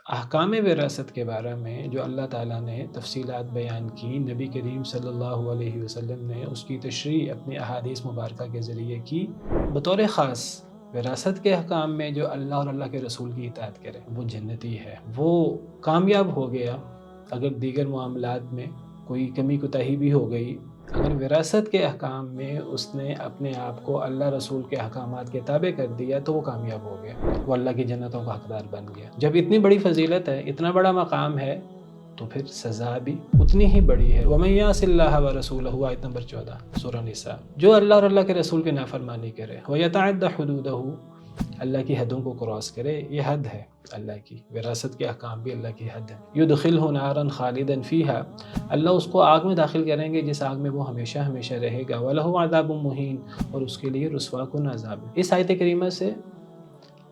احکام وراثت کے بارے میں جو اللہ تعالیٰ نے تفصیلات بیان کی، نبی کریم صلی اللہ علیہ وسلم نے اس کی تشریح اپنی احادیث مبارکہ کے ذریعے کی۔ بطور خاص وراثت کے احکام میں جو اللہ اور اللہ کے رسول کی اطاعت کرے وہ جنتی ہے، وہ کامیاب ہو گیا۔ اگر دیگر معاملات میں کوئی کمی کوتاہی بھی ہو گئی، اگر وراثت کے احکام میں اس نے اپنے آپ کو اللہ رسول کے احکامات کے تابع کر دیا تو وہ کامیاب ہو گیا، وہ اللہ کی جنتوں کا حقدار بن گیا۔ جب اتنی بڑی فضیلت ہے، اتنا بڑا مقام ہے، تو پھر سزا بھی اتنی ہی بڑی ہے۔ وَمَن يَعْصِ اللَّهَ وَرَسُولَهُ آیت نمبر 14 سورہ نساء۔ جو اللہ اور اللہ کے رسول کی نافرمانی کرے، وَيَتَعَدَّ حُدُودَهُ، اللہ کی حدوں کو کراس کرے، یہ حد ہے اللہ کی۔ وراثت کے احکام بھی اللہ کی حد ہے۔ يُدْخِلْهُ نَارًا خَالِدًا فِيهَا، اللہ اس کو آگ میں داخل کریں گے جس آگ میں وہ ہمیشہ ہمیشہ رہے گا۔ وَلَهُ عَذَابٌ مُّهِينٌ، اور اس کے لیے رسوا کن عذاب ہے۔ اس آیت کریمہ سے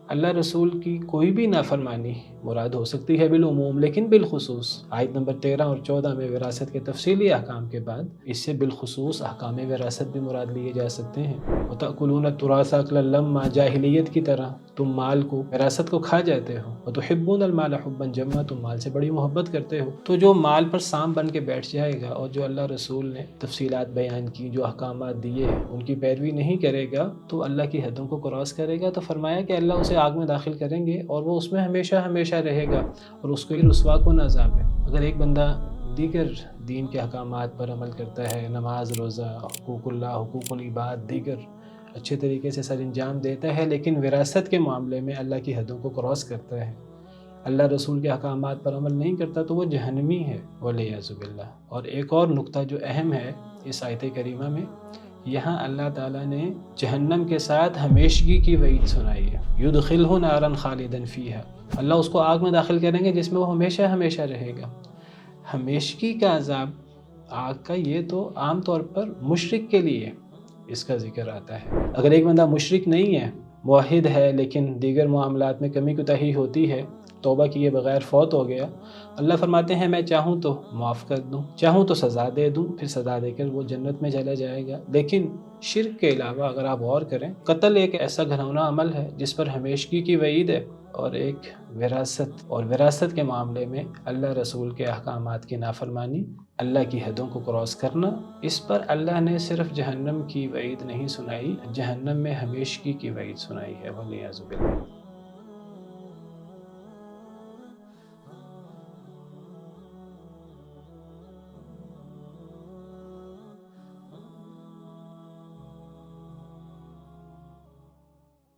اللہ رسول کی کوئی بھی نافرمانی مراد ہو سکتی ہے بالعموم، لیکن بالخصوص آیت نمبر 13 اور 14 میں وراثت کے تفصیلی احکام کے بعد اس سے بالخصوص احکام وراثت بھی مراد لیے جا سکتے ہیں۔ وَتَأْكُلُونَ التُّرَاثَ أَكْلًا لَمًّا، جاہلیت کی طرح تم مال کو، وراثت کو کھا جاتے ہو۔ وَتُحِبُّونَ الْمَالَ حُبًّا جَمًّا، تم مال سے بڑی محبت کرتے ہو۔ تو جو مال پر سام بن کے بیٹھ جائے گا اور جو اللہ رسول نے تفصیلات بیان کی، جو احکامات دیے ہیں، ان کی پیروی نہیں کرے گا تو اللہ کی حدوں کو کراس کرے گا، تو فرمایا کہ اللہ اسے آگ میں داخل کریں گے اور وہ اس میں ہمیشہ ہمیشہ رہے گا اور اس کو رسوا کن عذاب ہے۔ اگر ایک بندہ دیگر دین کے احکامات پر عمل کرتا ہے، نماز، روزہ، حقوق اللہ، حقوق العباد، دیگر اچھے طریقے سے سر انجام دیتا ہے، لیکن وراثت کے معاملے میں اللہ کی حدوں کو کراس کرتا ہے، اللہ رسول کے احکامات پر عمل نہیں کرتا، تو وہ جہنمی ہے والعیاذ باللہ۔ اور ایک اور نقطہ جو اہم ہے اس آیت کریمہ میں، یہاں اللہ تعالیٰ نے جہنم کے ساتھ ہمیشگی کی وعید سنائی ہے۔ یدخلہ نارا خالدا فیہا، اللہ اس کو آگ میں داخل کریں گے جس میں وہ ہمیشہ ہمیشہ رہے گا۔ ہمیشگی کا عذاب آگ کا، یہ تو عام طور پر مشرک کے لیے اس کا ذکر آتا ہے۔ اگر ایک بندہ مشرک نہیں ہے، موحد ہے، لیکن دیگر معاملات میں کمی کوتاہی ہوتی ہے، توبہ کیے بغیر فوت ہو گیا، اللہ فرماتے ہیں میں چاہوں تو معاف کر دوں، چاہوں تو سزا دے دوں، پھر سزا دے کر وہ جنت میں چلا جائے گا۔ لیکن شرک کے علاوہ اگر آپ غور کریں، قتل ایک ایسا گھناؤنا عمل ہے جس پر ہمیشگی کی وعید ہے، اور ایک وراثت کے معاملے میں اللہ رسول کے احکامات کی نافرمانی، اللہ کی حدوں کو کراس کرنا، اس پر اللہ نے صرف جہنم کی وعید نہیں سنائی، جہنم میں ہمیشگی کی وعید سنائی ہے والعیاذ باللہ۔